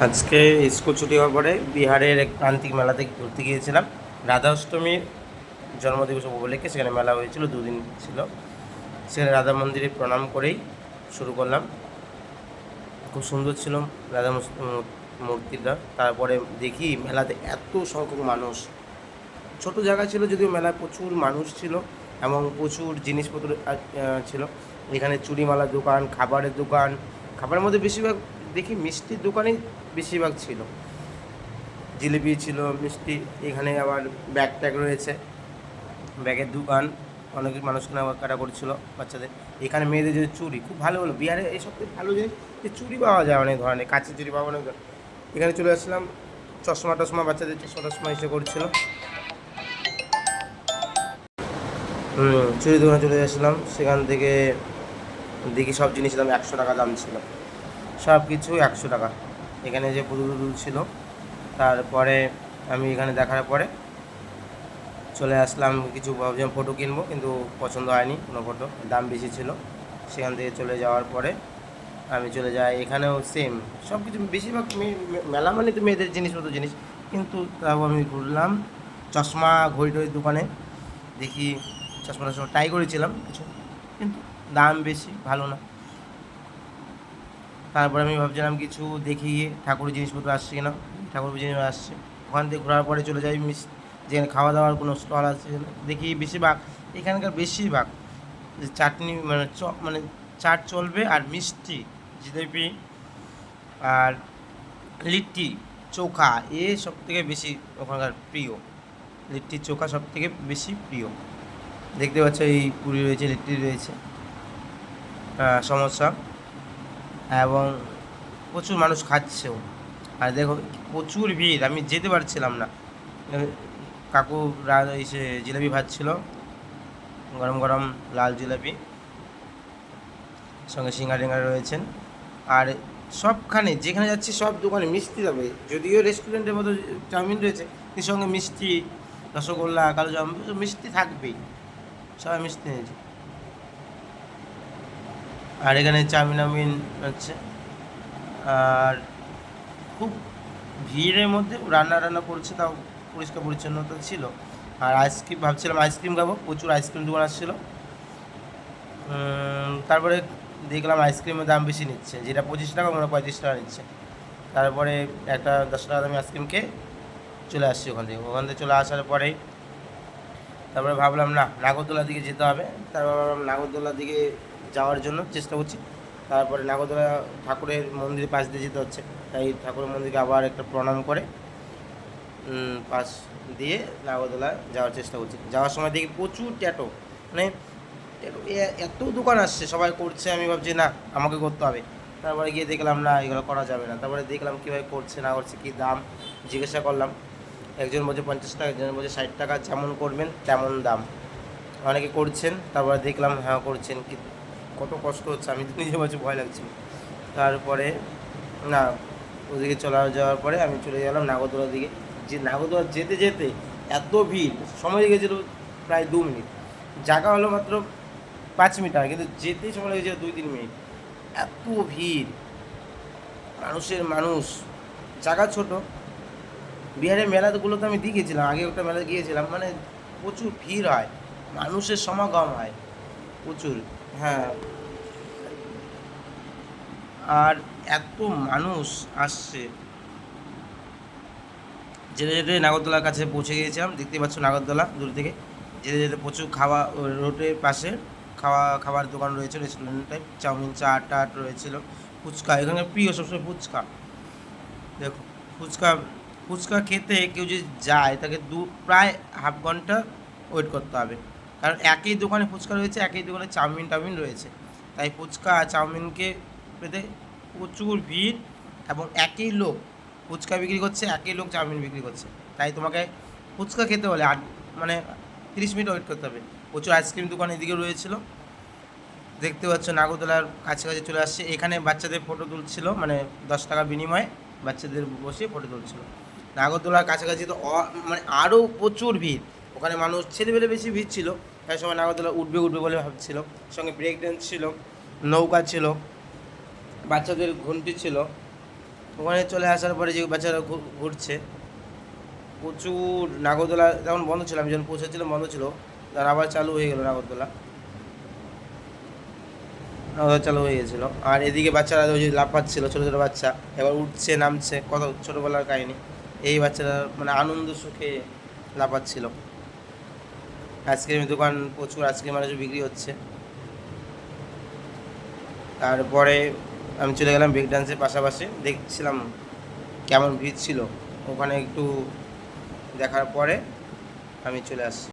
আজকে স্কুল ছুটি হওয়ার পরে বিহারের এক প্রান্তিক মেলাতে ঘুরতে গিয়েছিলাম। রাধা অষ্টমীর জন্মদিবস উপলক্ষে সেখানে মেলা হয়েছিল, দুদিন ছিল। সেখানে রাধা মন্দিরে প্রণাম করেই শুরু করলাম। খুব সুন্দর ছিল রাধা মূর্তিটা। তারপরে দেখি মেলাতে এত সংখ্যক মানুষ, ছোট জায়গা ছিল যদিও মেলায় প্রচুর মানুষ ছিল এবং প্রচুর জিনিসপত্র ছিল। এখানে চুড়িমালার দোকান, খাবারের দোকান, খাবারের মধ্যে বেশিরভাগ দেখি মিষ্টির দোকানেই বেশিরভাগ ছিল। জিলিপি ছিল, মিষ্টি, এখানে আবার ব্যাগ ট্যাগ রয়েছে, ব্যাগের দোকান, অনেক মানুষ কেনাকাটা করছিল বাচ্চাদের। এখানে মেয়েদের যে চুড়ি খুব ভালো হলো, বিহারে এই সবথেকে ভালো যে চুড়ি পাওয়া যায় অনেক ধরনের, কাঁচের চুড়ি পাওয়া অনেক ধরনের। এখানে চলে আসলাম, চশমা টশমা, বাচ্চাদের চশমা টশমা এসে করছিল। চুড়ি দোকানে চলে আসলাম, সেখান থেকে দেখি সব জিনিসের দাম 100 টাকা দাম ছিল, সব কিছু 100 টাকা। এখানে যে পুতুল ছিল, তারপরে আমি এখানে দেখার পরে চলে আসলাম, কিছু ভাবছিলাম ফটো কিনবো কিন্তু পছন্দ হয়নি কোনো ফটো, দাম বেশি ছিল। সেখান থেকে চলে যাওয়ার পরে আমি চলে যাই, এখানেও সেম সব কিছু, বেশিরভাগ মেলা মানে তো মেয়েদের জিনিসপত্র জিনিস, কিন্তু তাও আমি ঘুরলাম চশমা ঘড়ি টড়ির দোকানে, দেখি চশমা টশমা ট্রাই করেছিলাম কিছু, কিন্তু দাম বেশি, ভালো না। তারপরে আমি ভাবছিলাম কিছু দেখি ঠাকুরের জিনিসপত্র আসছে কিনা, ঠাকুর জিনিস আসছে। ওখান থেকে ঘোরার পরে চলে যাই যেখানে খাওয়া দাওয়ার কোনো স্টল আছে, দেখি বেশিরভাগ এখানকার বেশিরভাগ যে চাটনি মানে মানে চাট চলবে আর মিষ্টি, জিলেপি আর লিট্টি চোখা, এ সব থেকে বেশি ওখানকার প্রিয়। লিট্টি চোখা সব থেকে বেশি প্রিয়। দেখতে পাচ্ছ এই পুরি রয়েছে, লিট্টি রয়েছে, সমোসা, এবং প্রচুর মানুষ খাচ্ছেও। আর দেখো প্রচুর ভিড়, আমি যেতে পারছিলাম না। কাকু এসে জিলাপি ভাজছিল, গরম গরম লাল জিলাপি, সঙ্গে সিঙ্গারা টিঙ্গারা রয়েছেন। আর সবখানে যেখানে যাচ্ছি সব দোকানে মিষ্টি যাবে, যদিও রেস্টুরেন্টের মতো চাউমিন রয়েছে, কিন্তু সঙ্গে মিষ্টি, রসগোল্লা, কালো জাম, মিষ্টি থাকবেই, সবাই মিষ্টি নিয়েছে। আর এখানে চাউমিন আমিন হচ্ছে। আর খুব ভিড়ের মধ্যে রান্না করছে, তাও পরিষ্কার পরিচ্ছন্নতা ছিল। আর আইসক্রিম, ভাবছিলাম আইসক্রিম খাবো, প্রচুর আইসক্রিম দোকান আসছিলো। তারপরে দেখলাম আইসক্রিমের দাম বেশি নিচ্ছে, যেটা 25 টাকা ওরা 35 টাকা নিচ্ছে। তারপরে একটা 10 টাকা দামি আইসক্রিম খেয়ে চলে আসছি ওখান থেকে চলে আসার পরেই তারপরে ভাবলাম না, নাগরদোলার দিকে যেতে হবে। তারপর ভাবলাম নাগরদোলার দিকে যাওয়ার জন্য চেষ্টা করছি। তারপরে নাগরদোলা ঠাকুরের মন্দিরের পাশ দিয়ে যেতে হচ্ছে, তাই ঠাকুরের মন্দিরকে আবার একটা প্রণাম করে পাশ দিয়ে নাগরদোলা যাওয়ার চেষ্টা করছি। যাওয়ার সময় দেখি প্রচুর ট্যাটো, মানে এত দোকান আসছে, সবাই করছে, আমি ভাবছি না আমাকে করতে হবে। তারপরে গিয়ে দেখলাম না, এগুলো করা যাবে না। তারপরে দেখলাম কীভাবে করছে না করছে, কী দাম জিজ্ঞাসা করলাম। একজন বলছে 50 টাকা, একজন বলছে 60 টাকা, যেমন করবেন তেমন দাম। অনেকে করছেন, তারপরে দেখলাম হ্যাঁ করছেন, কি কত কষ্ট হচ্ছে, আমি তো নিজে বলছি ভয় লাগছিল। তারপরে না, ওদিকে চলে যাওয়ার পরে আমি চলে গেলাম নাগরদোলার দিকে। যে নাগরদোলা যেতে যেতে এত ভিড়, সময় লেগেছিল প্রায় 2 মিনিট, জায়গা হলো মাত্র 5 মিটার, কিন্তু যেতেই সময় লেগেছিল 2-3 মিনিট। এত ভিড়, মানুষ, জায়গা ছোট। বিহারের মেলাগুলোতে আমি গিয়েছিলাম, আগে একটা মেলা গিয়েছিলাম, মানে প্রচুর ভিড় হয়, মানুষের সমাগম হয় প্রচুর। হ্যাঁ, আর এত মানুষ আসছে। যেতে যেতে নাগরদোলার কাছে পৌঁছে গিয়েছিলাম, দেখতে পাচ্ছ নাগরদোলা দূর থেকে। যেতে যেতে প্রচুর রোডের পাশে খাবার দোকান রয়েছে, রেস্টুরেন্ট টাইপ, চাউমিন, চাট টাট রয়েছিল, ফুচকা, এখানে প্রিয় সবসময় ফুচকা। দেখো ফুচকা, ফুচকা খেতে কেউ যদি যায় তাকে প্রায় হাফ ঘন্টা ওয়েট করতে হবে, কারণ একই দোকানে ফুচকা রয়েছে, একই দোকানে চাউমিন টাউমিন রয়েছে। তাই ফুচকা চাউমিনকে পেতে প্রচুর ভিড়, এবং একই লোক ফুচকা বিক্রি করছে, একই লোক চাউমিন বিক্রি করছে। তাই তোমাকে ফুচকা খেতে হলে মানে 30 মিনিট ওয়েট করতে হবে। প্রচুর আইসক্রিম দোকান এদিকে রয়েছিল, দেখতে পাচ্ছ নাগরদোলার কাছাকাছি চলে আসছে। এখানে বাচ্চাদের ফটো তুলছিল, মানে 10 টাকা বিনিময়ে বাচ্চাদের বসিয়ে ফটো তুলছিল। নাগরদোলার কাছাকাছি তো মানে আরও প্রচুর ভিড়, ওখানে মানুষ, ছেলেবেলে বেশি ভিড় ছিল, তাই সবাই নাগরদোলা উঠবে বলে ভাবছিল। সঙ্গে ব্রেক ড্যান্স ছিল, নৌকা ছিল, বাচ্চাদের ঘন্টি ছিল, ওখানে চলে আসার পরে যে বাচ্চারা ঘুরছে, প্রচুর নাগরদোলা তখন বন্ধ ছিল, আমি যখন পৌঁছেছিলাম বন্ধ ছিল, তার আবার চালু হয়ে গেলো নাগরদোলা চালু হয়ে গেছিলো। আর এদিকে বাচ্চারা ওই যে লাফাচ্ছিল, ছোটো ছোটো বাচ্চা, এবার উঠছে নামছে, কত ছোটোবেলার কাহিনি। এই বাচ্চারা মানে আনন্দ সুখে লাফাচ্ছিল। আইসক্রিমের দোকান প্রচুর আইসক্রিম মানুষ বিক্রি হচ্ছে। তারপরে আমি চলে গেলাম ব্রেক ডান্সের পাশাপাশি, দেখছিলাম কেমন ভিড় ছিল ওখানে, একটু দেখার পরে আমি চলে আসছি।